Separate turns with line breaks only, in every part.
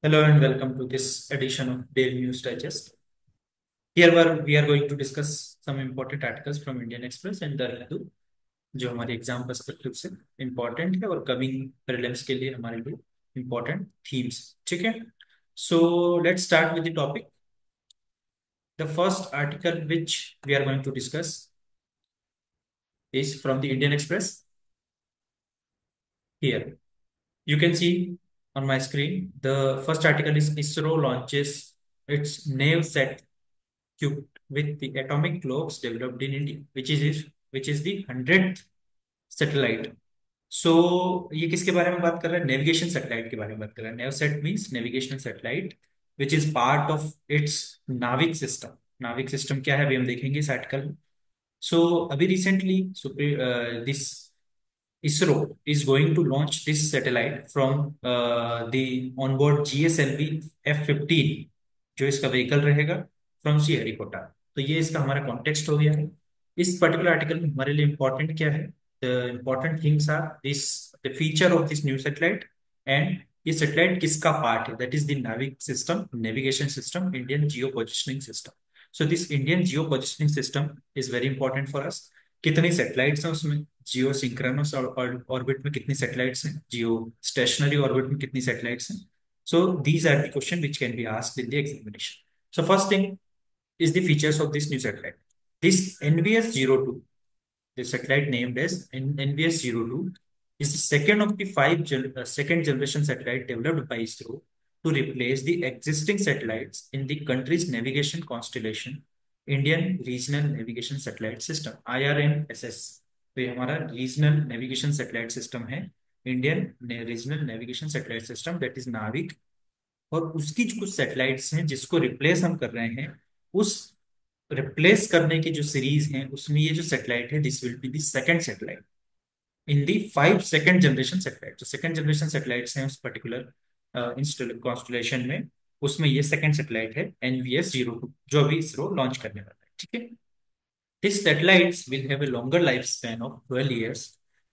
Hello and welcome to this edition of Daily News Digest. We are going to discuss some important articles from Indian Express and The Hindu जो हमारे exam perspective से important है और coming prelims के लिए हमारे लिए important themes. ठीक है, so let's start with the topic. The first article which we are going to discuss is from the Indian Express. Here you can see on my screen the first article is ISRO launches its NavSat equipped with the atomic clocks developed in India, which is the 100th satellite. So ये किसके बारे में बात कर रहा है? Navigation satellite के बारे में बात कर रहा है। नेवसेट means navigational satellite which is part of its NavIC system. NavIC system क्या है अभी हम देखेंगे इस आर्टिकल में। सो अभी recently this ISRO is going to launch this satellite from the onboard GSLV F-15 जो इसका व्हीकल रहेगा फ्रॉम श्रीहरिकोटा। तो ये इसका हमारा कॉन्टेक्स्ट हो गया है। इस पर्टिकुलर आर्टिकल में हमारे लिए इंपॉर्टेंट क्या है? The important things are this, the feature of this new satellite and ये सैटेलाइट किसका पार्ट है? That is the NavIC system, navigation system, Indian geo positioning system. So this Indian geo positioning system is very important for us. कितनी satellites हैं उसमें? जियो synchronous orbit में कितनी satellites हैं? जियो stationery orbit में कितनी सैटेलाइट्स हैं? So these are the question which can be asked in the examination. So first thing is the features of this new satellite. This NVS-02, the satellite named as NVS-02, is the second of the second generation satellite developed by ISRO to replace the existing satellites in the country's navigation constellation, Indian Regional Navigation Satellite System, IRNSS। तो ये हमारा regional navigation satellite system है, Indian regional navigation satellite system, that is नाविक। और उसकी जो कुछ satellites हैं जिसको रिप्लेस हम कर रहे हैं, उस रिप्लेस करने की जो सीरीज है उसमें ये जो सैटेलाइट है this will be the second satellite in the 5 second generation satellite. जो सेकंड जनरेशन सैटेलाइट्स हैं उस पर्टिकुलर कॉन्स्टलेशन में, उसमें ये सेकंड सैटेलाइट है NVS-02 जो अभी इसरो लॉन्च करने वाला है। ठीक है, this satellites will have a longer life span of 12 years.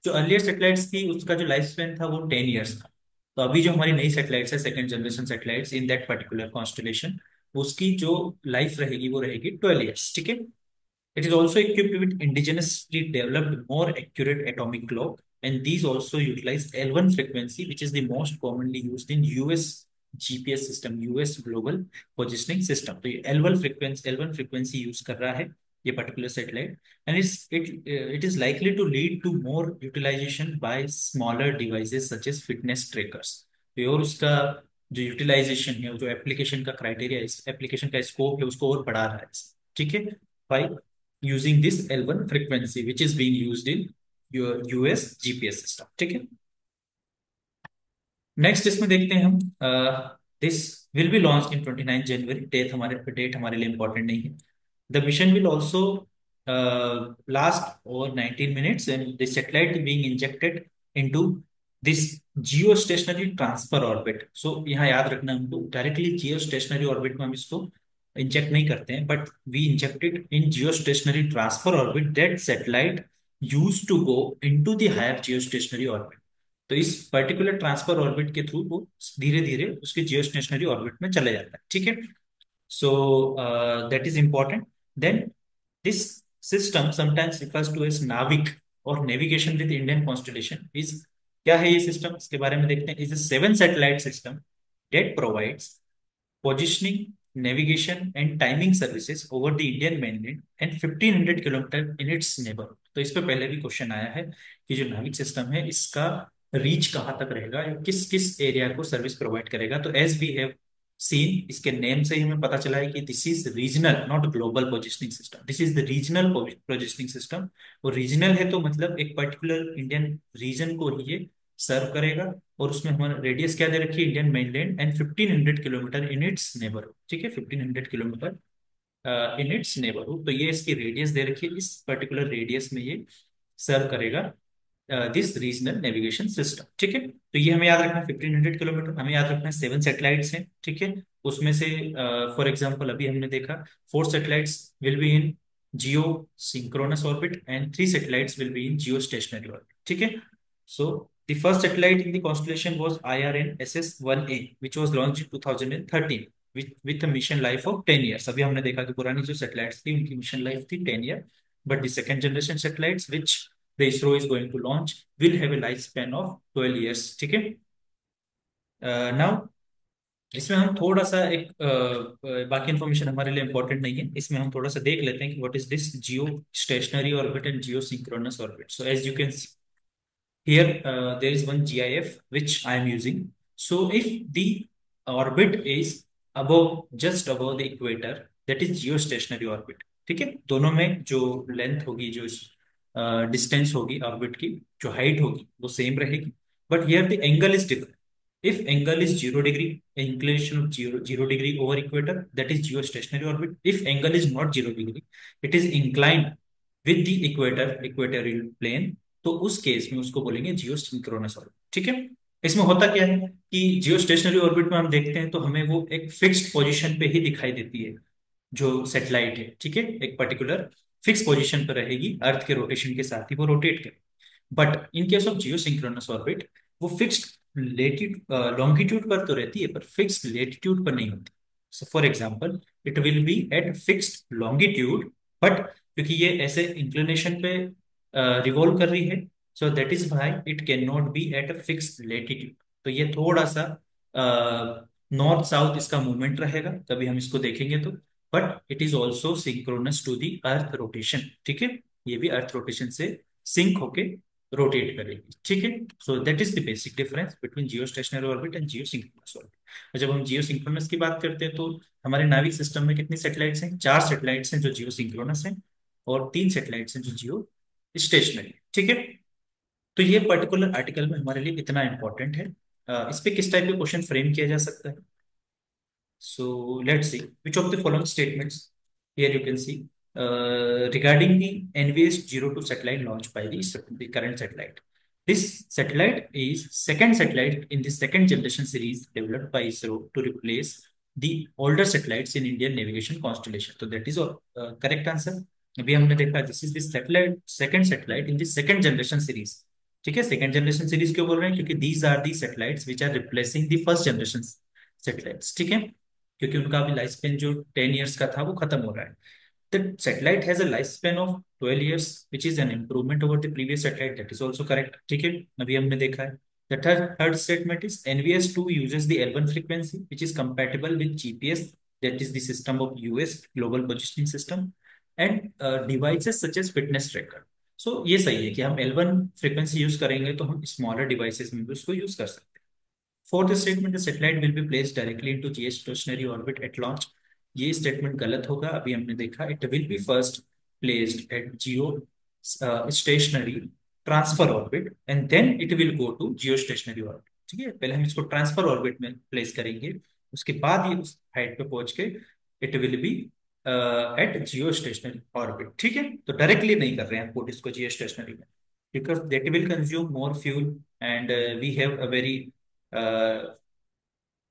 जो अर्लियर सैटेलाइट्स थी उसका जो लाइफ स्पैन था वो 10 ईयर्स था। तो अभी जो हमारी नई सैटेलाइट्स है, second generation satellites in that particular constellation, उसकी जो लाइफ रहेगी वो रहेगी 12 ईयर्स। ठीक है, it is also equipped with indigenously developed more accurate atomic clock, and these also utilize L1 frequency, which is the most commonly used in US GPS system, US Global Positioning System। तो ये L1 frequency use कर रहा है ये particular satellite, and it is likely to lead to more utilization by smaller devices such as fitness trackers। तो और उसका जो यूटिलाइजेशन है, जो एप्लीकेशन का क्राइटेरिया, इस एप्लीकेशन का स्कोप है उसको और बढ़ा रहा है। ठीक है, by using this L1 frequency which is being used in your US GPS system। ठीक है, नेक्स्ट इसमें देखते हैं हम, this will be launch in 29 January. Date हमारे लिए इंपॉर्टेंट नहीं है। The mission will also last over 19 minutes and the satellite being injected into this geostationary transfer orbit. So यहाँ याद रखना, हमको डायरेक्टली जियो स्टेशनरी ऑर्बिट में हम इसको इंजेक्ट नहीं करते हैं, but we injected in geostationary transfer orbit that satellite use to go into the higher geostationary orbit. तो इस पर्टिकुलर ट्रांसफर ऑर्बिट के थ्रू वो धीरे धीरे उसके जियो स्टेशनरी ऑर्बिट में चले जाता है। ठीक है, so that is important. Then this system sometimes refers to as NavIC और navigation with Indian constellation is, क्या है ये सिस्टम इसके बारे में देखते हैं। Is a 7 satellite system that provides positioning, navigation and timing services over the Indian mainland and 1500 kilometre in its neighborhood। तो इस पे पहले भी क्वेश्चन आया है कि जो नाविक सिस्टम है इसका रीच कहाँ तक रहेगा या किस किस एरिया को सर्विस प्रोवाइड करेगा। तो एज वी हैव सीन, इसके नेम से ही हमें पता चला है कि this is regional not global positioning system, this is the regional positioning system. और रीजनल है तो मतलब एक पर्टिकुलर इंडियन रीजन को ही ये सर्व करेगा। और उसमें हमारा रेडियस क्या दे रखी है? Indian mainland and 1500 kilometre in its neighbourhood. ठीक है, 1500 किलोमीटर इन इट्स नेबरहुड। तो ये इसकी रेडियस दे रखी है, इस पर्टिकुलर रेडियस में ये सर्व करेगा दिस रीजनल नेविगेशन सिस्टम। ठीक है, तो ये हमें याद रखना है 1500 किलोमीटर, हमें याद रखना है 7 सैटेलाइट्स हैं। ठीक है, उसमें से फॉर एग्जांपल अभी हमने देखा 4 satellites will be in Jio synchronous orbit and 3 satellites will be in geostationary orbit. ठीक है, सो The first satellite in the constellation was IRNSS-1A, which was launched in 2013 with a mission life of 10 years. अभी हमने देखा कि पुरानी जो satellites थी उनकी mission life थी 10 year, but the second generation satellites which the ISRO is going to launch will have a lifespan of 12 years. ठीक है. Now इसमें हम थोड़ा सा एक बाकी इंफॉर्मेशन हमारे लिए इंपॉर्टेंट नहीं है, इसमें हम थोड़ा सा देख लेते हैं कि what is this geostationary orbit and geosynchronous orbit. So as you can here, there is one GIF which I am using. So if the orbit is above, just above the equator, that is geostationary orbit. ठीक है, दोनों में जो length होगी, जो distance होगी orbit की, जो हाइट होगी वो सेम रहेगी, but here the angle is different. If angle is 0 degree, inclination of 0 degree over equator, that is geostationary orbit. If angle is not 0 degree, it is inclined with the equatorial plane, तो उस case में उसको बोलेंगे जियो synchronous orbit. ठीक है. इसमें होता क्या है कि जियो स्टेशनरी ऑर्बिट में हम देखते हैं तो हमें वो एक फिक्स्ड पोजीशन पे ही दिखाई देती है जो सेटेलाइट है. ठीक है, एक पर्टिकुलर फिक्स पोजीशन पर रहेगी, अर्थ के रोटेशन के साथ ही वो रोटेट करे. But in case of Jio synchronous orbit वो फिक्स्ड लेटिट्यूड लॉन्गिट्यूड पर तो रहती है पर फिक्स्ड लेटिट्यूड पर नहीं होती. So for example it will be at fixed longitude, but क्योंकि ये ऐसे इंक्लिनेशन पे रिवॉल्व कर रही है, so that is why it can not be at a fixed latitude. तो ये थोड़ा सा नॉर्थ साउथ इसका मूवमेंट रहेगा, कभी हम इसको देखेंगे तो. But it is also synchronous to the earth rotation. ठीक है, ये भी अर्थ रोटेशन से सिंक होके रोटेट करेगी. ठीक है. So that is the basic difference between geostationary orbit and geosynchronous orbit. और जब हम जियो सिंक्रोनस की बात करते हैं तो हमारे नाविक सिस्टम में कितनी सैटेलाइट्स हैं? 4 सैटेलाइट्स हैं जो जियो सिंक्रोनस हैं और 3 सैटेलाइट्स हैं जो जियो स्टेशनरी. ठीक है. तो ये पर्टिकुलर आर्टिकल में हमारे लिए इतना इंपॉर्टेंट है. इस पे किस टाइप के क्वेश्चन फ्रेम किया जा सकता है? So let's see which of the following statements here you can see regarding the NVS-02 satellite launched by the current satellite. This satellite is second satellite in the second generation series developed by ISRO to replace the older satellites in Indian navigation constellation. So that is correct answer. अभी हमने देखा this is the satellite second satellite in the second generation series. ठीक है, second generation series क्यों बोल रहे हैं? क्योंकि these are the satellites which are replacing the first generation satellites. ठीक है, क्योंकि उनका अभी लाइफ स्पेन जो 10 years का था वो खत्म हो रहा है. The satellite has a lifespan of 12 years, which is an improvement over the previous satellite. That is also correct. ठीक है, अभी हमने देखा है. The third statement is NVS-2 uses the L1 frequency, which is compatible with GPS, that is the system of US Global Positioning System, and devices such as fitness tracker. So ये सही है कि हम L1 frequency यूज करेंगे तो हम smaller devices में भी उसको यूज कर सकते हैं. Fourth statement, the satellite will be placed directly into geostationary orbit at launch. ये स्टेटमेंट गलत होगा. अभी हमने देखा it will be first placed at geostationary transfer orbit and then it will go to geostationary orbit. ठीक है, पहले हम इसको ट्रांसफर ऑर्बिट में प्लेस करेंगे, उसके बाद ये उस हाइट पे पहुंच के it will be at geostationary orbit. ठीक है, तो डायरेक्टली नहीं कर रहे हैं पुट इसको जियो स्टेशनरी में, because that will consume more fuel and we have a very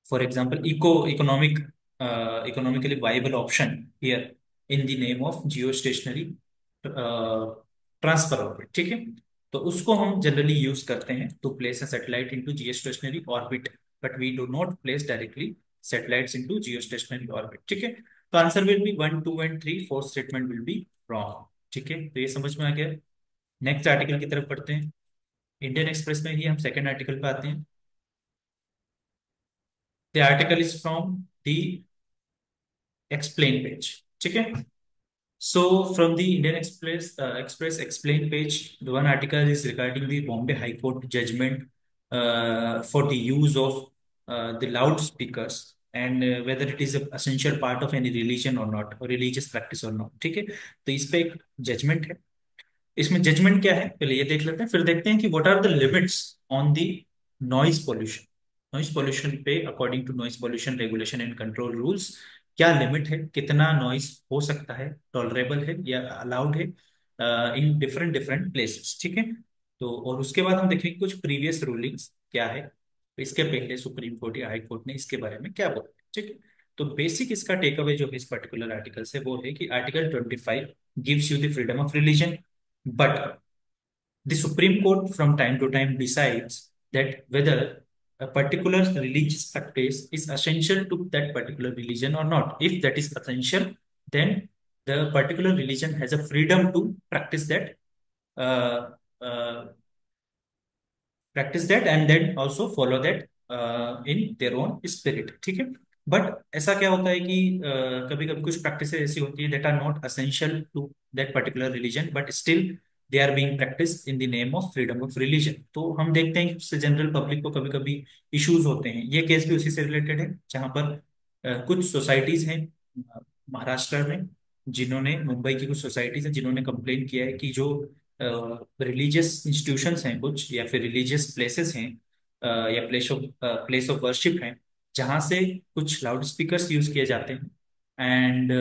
for example economically viable option here in the name of geostationary transfer orbit. ठीक है, तो उसको हम जनरली यूज करते हैं to place a satellite into geostationary orbit, but we do not place directly satellites into geostationary orbit. ठीक है, तो answer will be 1 2 and 3. Fourth statement will be wrong. ठीक है, तो ये समझ में आ गया. नेक्स्ट आर्टिकल की तरफ पढ़ते हैं. इंडियन एक्सप्रेस में ही हम सेकंड आर्टिकल पे आते हैं. The article is from the explain page. ठीक है. So from the Indian Express explain page, the one article is regarding the Bombay High Court judgment for the use of the loudspeakers and whether it is an essential part of any religion or not, or religious practice or not. ठीक है, तो इस पे एक judgement है. इसमें judgement क्या है पहले ये देख लेते हैं, फिर देखते हैं कि what are the limits on the noise pollution. Noise pollution पे according to noise pollution regulation and control rules क्या लिमिट है, कितना नॉइज हो सकता है, टॉलरेबल है या अलाउड है इन डिफरेंट डिफरेंट प्लेसेस. ठीक है, तो और उसके बाद हम देखेंगे कुछ प्रीवियस रूलिंग्स क्या है, तो इसके पहले सुप्रीम कोर्ट या हाई कोर्ट ने इसके बारे में क्या बोला. ठीक है, तो बेसिक इसका टेक अवे जो है इस पर्टिकुलर आर्टिकल से वो है कि article 25 gives you the freedom of religion, but the Supreme Court from time to time decides that whether a particular religious practice is essential to that particular religion or not. If that is essential, then the particular religion has a freedom to uh, uh, practice that and then also follow that in their own spirit, ठीक है. But ऐसा क्या होता है कि कभी कभी कुछ प्रैक्टिस ऐसी होती है that are not essential to that particular religion but still they are being practice in the name of freedom of religion. तो हम देखते हैं कि उससे जनरल पब्लिक को कभी कभी इश्यूज होते हैं. ये केस भी उसी से रिलेटेड है जहां पर कुछ सोसाइटीज हैं महाराष्ट्र में, जिन्होंने मुंबई की कुछ सोसाइटीज हैं जिन्होंने कंप्लेन किया है कि जो रिलीजियस इंस्टीट्यूशंस हैं कुछ या फिर रिलीजियस प्लेसेस हैं या प्लेस ऑफ वर्शिप हैं जहाँ से कुछ लाउड स्पीकर्स यूज किए जाते हैं and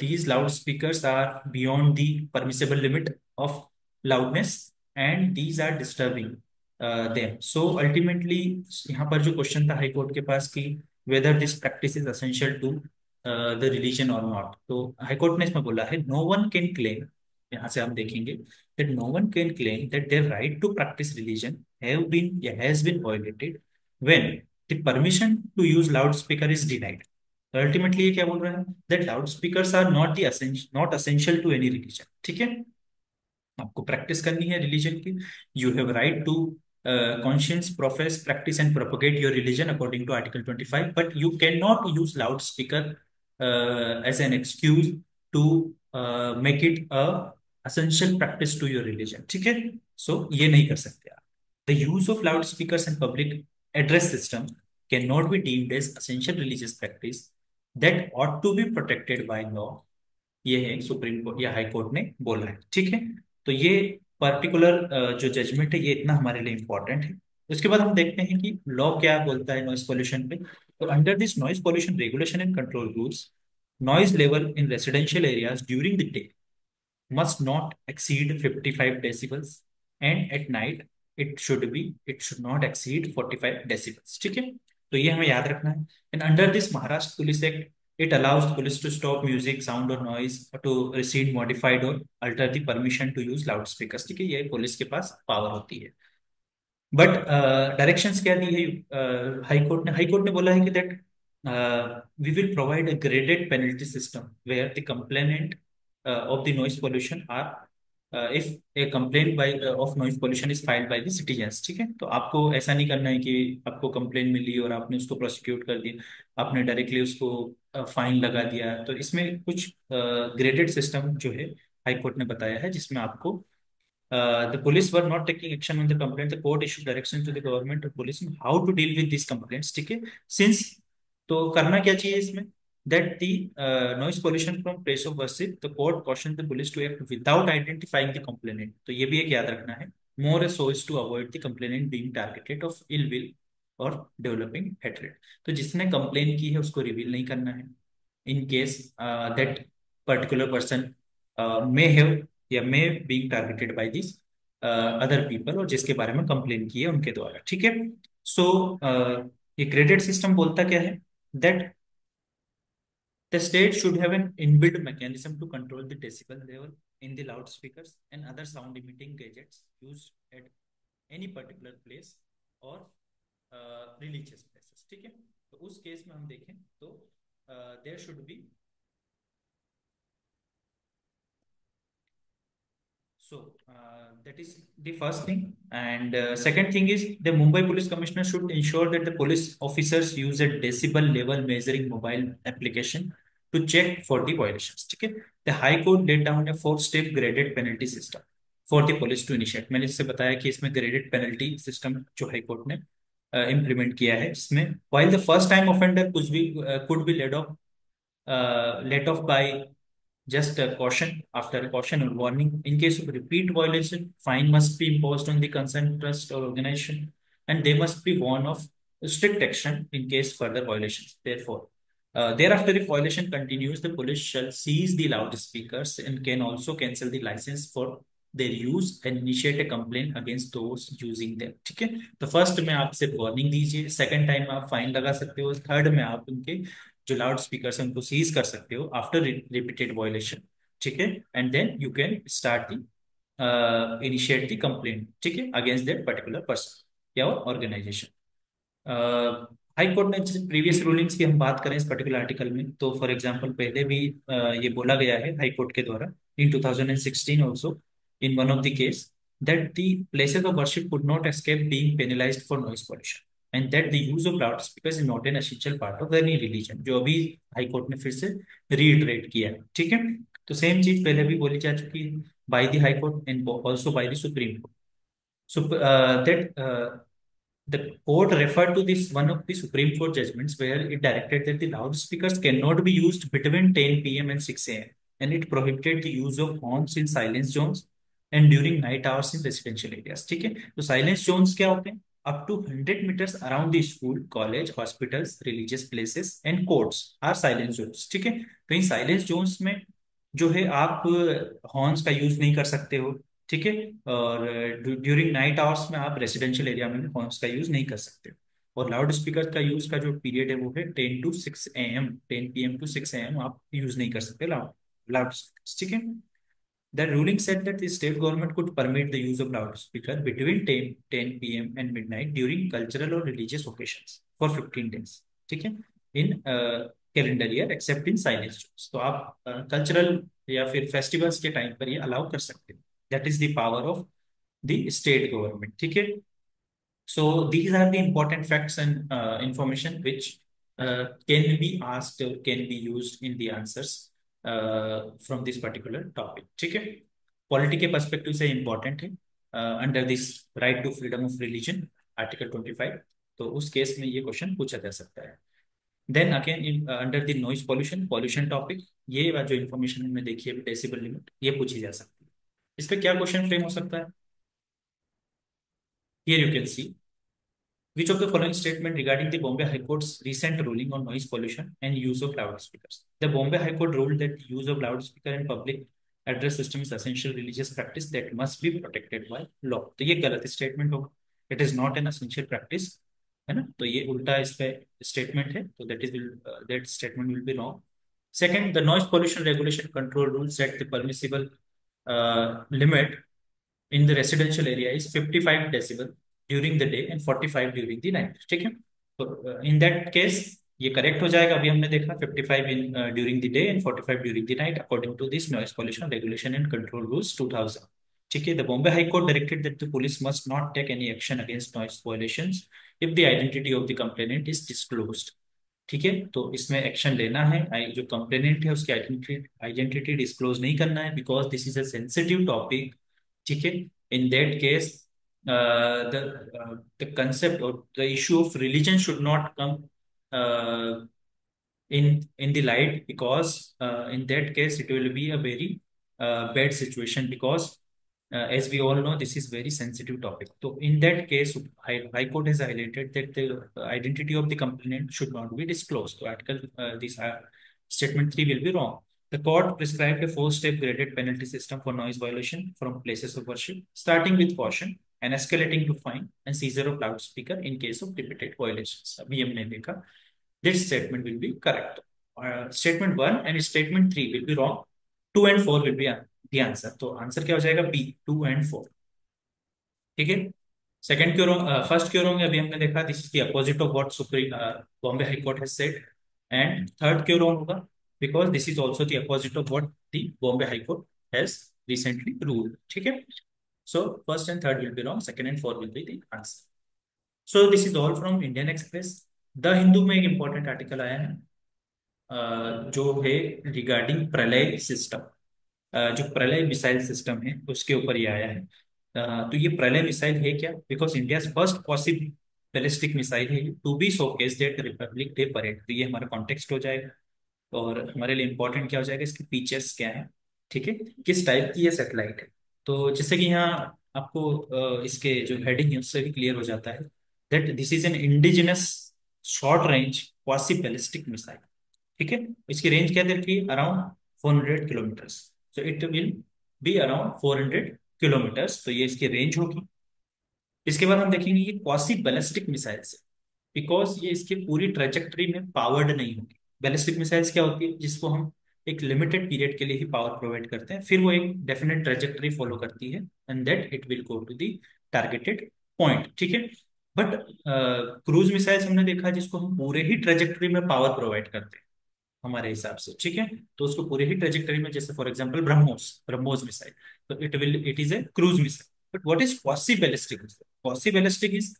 these loud speakers are beyond the permissible limit of loudness and these are disturbing them. So ultimately यहाँ पर जो क्वेश्चन था हाई कोर्ट के पास कि whether this practice is essential to the religion और नॉट, तो हाई कोर्ट ने इसमें बोला है नो वन कैन क्लेम, यहाँ से हम देखेंगे that no one can claim that their right to practice religion has been violated when the permission to use loudspeaker is denied. तो अल्टीमेटली ये क्या बोल रहा है that loudspeakers are not essential to any religion. ठीक है, आपको practice करनी है रिलीजन की. You have right to conscience profess practice and propagate your religion according to article 25, but you can not use loud speaker as an excuse to make it a essential practice to your religion. ठीक है, so ये नहीं कर सकते आप. The use of loud speakers and public address system can not be deemed as essential religious practice that ought to be protected by law. ये है supreme court या हाई कोर्ट ने बोला है. ठीक है, तो ये पर्टिकुलर जो जजमेंट है ये इतना हमारे लिए इंपॉर्टेंट है. उसके बाद हम देखते हैं कि लॉ क्या बोलता है नॉइज पोल्यूशन पे. तो under this noise pollution regulation and control rules, noise level in residential areas during the day must not exceed 55 decibels and at night it should not exceed 45 decibels. ठीक है, तो ये हमें याद रखना है. And under this Maharashtra police act it allows police to stop music, sound or noise to rescind, modified or alter the permission to use loudspeakers. ठीक है, ये पुलिस के पास पावर होती है. बट डायरेक्शंस क्या दी है हाई कोर्ट ने बोला है कि that we will provide a graded penalty system where the complainant of the noise pollution are if a complain by of noise pollution is filed by the citizens. ठीक है, तो आपको ऐसा नहीं करना है कि आपको कंप्लेन मिली और आपने उसको प्रोसिक्यूट कर दिया, आपने डायरेक्टली उसको फाइन लगा दिया. तो इसमें कुछ ग्रेडेड सिस्टम जो है हाई कोर्ट ने बताया है जिसमें आपको the police were not taking action on the complaint. The court issued direction to the government or police on how to deal with these complaints. ठीक है, since तो करना क्या चाहिए इसमें that the noise pollution from place of worship, the court cautioned the police to act without identifying the complainant. तो ये भी एक याद रखना है. More so is to avoid the complainant being targeted of ill will or developing hatred. तो जिसने complain की है उसको रिवील नहीं करना है in case that particular person may have या may being targeted by this other people, और जिसके बारे में कंप्लेन की है उनके द्वारा. ठीक है, सो ये ग्रेडेड सिस्टम बोलता क्या है that the state should have an inbuilt mechanism to control the decibel level in the loud speakers and other sound emitting gadgets used at any particular place और रिलीजियस प्लेसेस. ठीक है, तो उस case में हम देखें तो there should be. So that is the first thing. And second thing is the Mumbai Police Commissioner should ensure that the police officers use a decibel level measuring mobile application to check for the violations. ठीक है, the High Court laid down a 4-step graded penalty system for the police to initiate. मैंने जैसे बताया कि इसमें graded penalty system जो high court ने implement किया है, जिसमें while the first time offender कुछ भी could be let off by just a caution, after a caution or warning. In case of repeat violation, fine must be imposed on the concerned trust or organization, and they must be warned of strict action in case further violations. Therefore, thereafter, if violation continues, the police shall seize the loudspeakers and can also cancel the license for their use and initiate a complaint against those using them. ठीक है, तो first में आप सिर्फ warning दीजिए, second time आप fine लगा सकते हो, थर्ड में आप उनके जो लाउड स्पीकर है उनको सीज कर सकते हो आफ्टर रिपीटेड वायलेशन. ठीक है, and then you can start the initiate the complaint. ठीक है, अगेंस्ट दैट पर्टिकुलर पर्सन. या ऑर्गेनाइजेशन। हाई कोर्ट ने प्रीवियस रूलिंग्स की हम बात करें इस पर्टिकुलर आर्टिकल में, तो फॉर एग्जांपल पहले भी ये बोला गया है हाई कोर्ट के द्वारा इन 2016 also in one of the case that the places of worship could not escape being penalised for noise pollution and that the use of loud speakers is not an essential part of any religion, जो अभी high court ने फिर से reiterate किया है। ठीक है, तो सेम चीज पहले भी बोली जा चुकी है by the high court and also by the supreme court. So the court referred to this one of the Supreme Court judgments where it directed that the loudspeakers cannot be used between 10 p.m. and 6 a.m. and it prohibited the use of horns in silence zones and during night hours in residential areas. ठीक है, तो silence Jones क्या होते हैं? Up to 100 metres around the school, college, hospitals, religious places and courts are silence zones. ठीक है, तो in silence Jones में जो है आप हॉर्न्स का यूज नहीं कर सकते हो। ठीक है, और ड्यूरिंग नाइट आवर्स में आप रेसिडेंशियल एरिया में हॉर्न्स का यूज नहीं कर सकते। और लाउड स्पीकर का यूज का जो पीरियड है वो है 10 to 6 AM, 10 p.m. to 6 AM आप यूज नहीं कर सकते लाउड लाउड स्पीकर। ठीक है, the ruling said that the state government could permit the use of loudspeaker between 10 p.m. and midnight during cultural or religious occasions for 15 days. ठीक है, in calendar year except in silence zones। तो आप cultural या फिर festivals के time पर ये allow कर सकते हो। That is the power of the state government. ठीक है, so these are the important facts and information which can be asked or can be used in the answers from this particular topic। ठीक है, polity के perspective से important है under this right to freedom of religion article 25। तो उस case में ये question पूछा जा सकता है। Then again under the noise pollution pollution topic, ये जो इन्फॉर्मेशन हमने देखी है डेसिबल लिमिट, ये पूछी जा सकती है। इस पे क्या क्वेश्चन फ्रेम हो सकता है? Here you can see which of the following statement regarding the Bombay High Court's recent ruling on noise pollution and use of loudspeakers? The Bombay High Court ruled that the use of loudspeaker in public address system is essential religious practice that must be protected by law। तो ये गलत statement होगा। It is not an essential practice, है ना, तो ये उल्टा इस पे स्टेटमेंट है, तो that statement will be wrong. Second, the noise pollution regulation control rule set the permissible limit in the residential area is 55 decibel during the day and 45 during the night। ठीक है, तो इन दैट केस ये correct हो जाएगा। अभी हमने देखा 55 in during the day एंड 45 during the night according to this noise pollution regulation and control rules 2000। ठीक है, the Bombay high court directed that the police must not take any action against noise violations if the identity of the complainant is disclosed. ठीक है, तो इसमें action लेना है, जो complainant है उसकी आइडेंटिटी डिस्क्लोज नहीं करना है because this is a sensitive topic. ठीक है, in that case the concept or the issue of religion should not come uh, in the light because in that case it will be a very bad situation because as we all know this is very sensitive topic। so in that case high court has highlighted that the identity of the complainant should not be disclosed। so article this statement 3 will be wrong। the court prescribed a four-step graded penalty system for noise violation from places of worship, starting with caution and escalating to fine and seizure of loudspeaker in case of repeated violations। अभी हमने देखा this statement will be correct। Statement 1 and statement 3 will be wrong। 2 and 4 will be the answer। तो answer क्या हो जाएगा? B, 2 and 4। ठीक है, second क्यों रॉन्ग, फर्स्ट क्यों रॉन्ग है अभी हमने देखा, this is the opposite of what supreme Bombay high court has said. And third क्यों रॉन्ग होगा? Because this is also the opposite of what the Bombay high court has recently ruled. ठीक है, so first and third will be wrong, second and fourth will be the answer। so this is all from Indian Express। The Hindu में एक important article आया है जो है regarding प्रलय system. जो प्रलय मिसाइल सिस्टम है उसके ऊपर ये आया है। तो ये प्रलय मिसाइल है क्या? Because India first possible ballistic missile है to be showcased at Republic Day parade. तो ये हमारा कॉन्टेक्स्ट हो जाएगा और हमारे लिए इंपॉर्टेंट क्या हो जाएगा, इसके फीचर्स क्या है। ठीक है, किस टाइप की ये सेटेलाइट है। तो जैसे कि यहाँ आपको इसके जो हेडिंग है उससे भी क्लियर हो जाता है that this is an indigenous short range quasi ballistic missile. ठीक है, इसकी रेंज क्या दे रखी है? Around 400 kilometres. So it will be around 400 kilometres, तो ये इसकी रेंज होगी। इसके बाद हम देखेंगे ये क्वासी बैलिस्टिक मिसाइल्स है बिकॉज ये इसकी पूरी ट्रेजेक्टरी में पावर्ड नहीं होगी। बैलिस्टिक मिसाइल्स क्या होती है? जिसको हम एक लिमिटेड पीरियड के लिए ही पावर प्रोवाइड करते हैं, फिर वो एक डेफिनेट ट्रेजेक्टरी फॉलो करती है and that it will go to the targeted point. ठीक है, बट क्रूज मिसाइल्स हमने देखा जिसको हम पूरे ही ट्रेजेक्टरी में पावर प्रोवाइड करते हैं हमारे हिसाब से, ठीक है। तो उसको पूरे ही ट्रेजेक्टरी में, जैसे for example BrahMos, BrahMos missile, तो it is a cruise missile. But what is quasi ballistic missile? Quasi ballistic is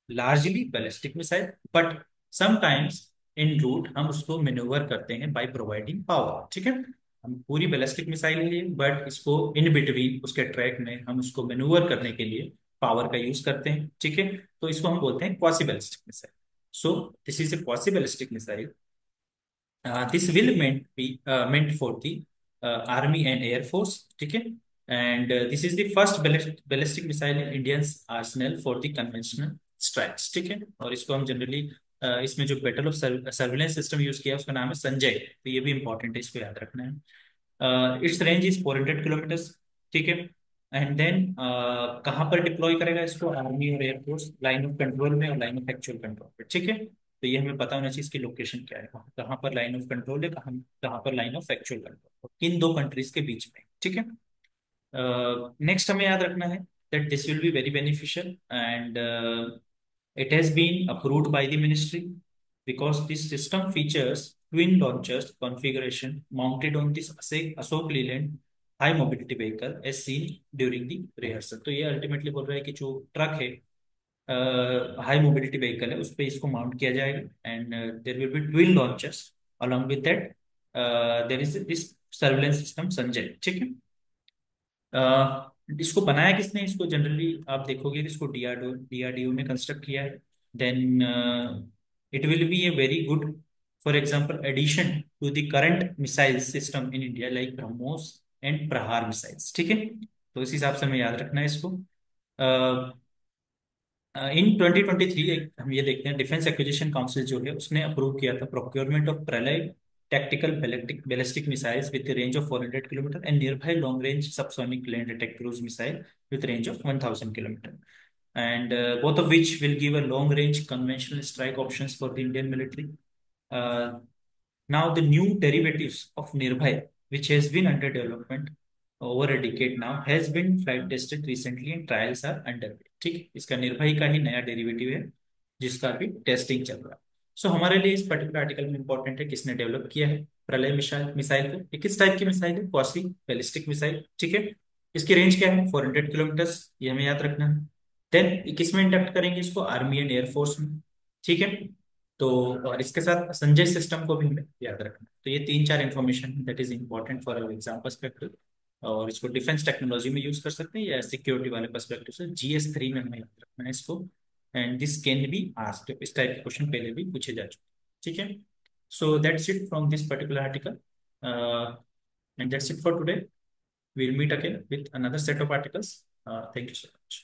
largely ballistic missile, but sometimes in route हम उसको मेन्यूवर करते हैं बाय प्रोवाइडिंग पावर, ठीक है। हम पूरी बैलिस्टिक मिसाइल है ये, बट इसको इन बिटवीन उसके ट्रैक में हम उसको मेन्यूवर करने के लिए पावर का यूज करते हैं, ठीक है। तो इसको हम बोलते हैं quasi ballistic missile. So this is a quasi ballistic missile. This will meant for the army and air force, ठीक है। And this is the first ballistic missile in Indian's arsenal for the conventional strikes, ठीक है। और इसको हम generally इसमें जो battle of surveillance system use किया उसका नाम है संजय, तो ये भी इंपॉर्टेंट है, इसको याद रखना है। इट्स रेंज इज 400 किलोमीटर, ठीक है। एंड देन कहाँ पर डिप्लॉय करेगा इसको? आर्मी और एयरफोर्स लाइन ऑफ कंट्रोल में और लाइन ऑफ एक्चुअल कंट्रोल पे, ठीक है। तो ये हमें पता होना चाहिए इसकी लोकेशन क्या है, कहाँ पर लाइन ऑफ कंट्रोल है, कहाँ कहाँ पर लाइन ऑफ एक्चुअल कंट्रोल, किन दो कंट्रीज के बीच में, ठीक है। नेक्स्ट हमें याद रखना है that this will be very beneficial and it has been approved by the ministry because this system features twin launchers configuration mounted on this Ashok Leyland high mobility vehicle as seen during the rehearsal. तो ये ultimately बोल रहा है कि जो truck है, high mobility vehicle है, उस पे इसको माउंट किया जाएगा and there will be twin launchers along with that there is this surveillance system Sanjay, ठीक है। इसको बनाया किसने? इसको जनरली आप देखोगे कि इसको डीआरडीओ ने कंस्ट्रक्ट किया है। Then it will be a very good, for example addition to the current missile system in India like BrahMos and Prahaar missiles, ठीक है। तो इस हिसाब से हमें याद रखना है इसको। इन 2023 एक हम ये देखते हैं, डिफेंस एक्विजिशन काउंसिल जो है उसने अप्रूव किया था प्रोक्योरमेंट ऑफ प्रलय tactical ballistic missiles with a range of 400 kilometer and nearby long range subsonic land attack cruise missile with range of 1000 kilometer, and both of which will give a long range conventional strike options for the Indian military. uh, Now, the new derivatives of Nirbhay, which has been under development over a decade now, has been flight tested recently and trials are underway. ठीक है, इसका निर्भय का ही नया derivative है जिसका अभी testing चल रहा है। सो हमारे लिए इस पर्टिकुलर आर्टिकल में इंपॉर्टेंट है किसने डेवलप किया है प्रलय मिसाइल मिसाइल को। ये किस टाइप की मिसाइल है? क्वासी बैलिस्टिक मिसाइल, ठीक है। इसकी रेंज क्या है? 400 किलोमीटर, ये हमें याद रखना है। देन किस में इंडक्ट करेंगे इसको? आर्मी एंड एयरफोर्स में, ठीक है। तो और इसके साथ संजय सिस्टम को भी हमें याद रखना है। तो ये तीन चार information that is important for our exam perspective, और इसको डिफेंस टेक्नोलॉजी में यूज कर सकते हैं या सिक्योरिटी वाले पर्सपेक्टिव से GS3 में हमें याद रखना है इसको। And this can be asked, इस टाइप के क्वेश्चन पहले भी पूछे जा चुके, ठीक है। So that's it from this particular article and that's it for today. We'll meet again with another set of articles. Thank you so much.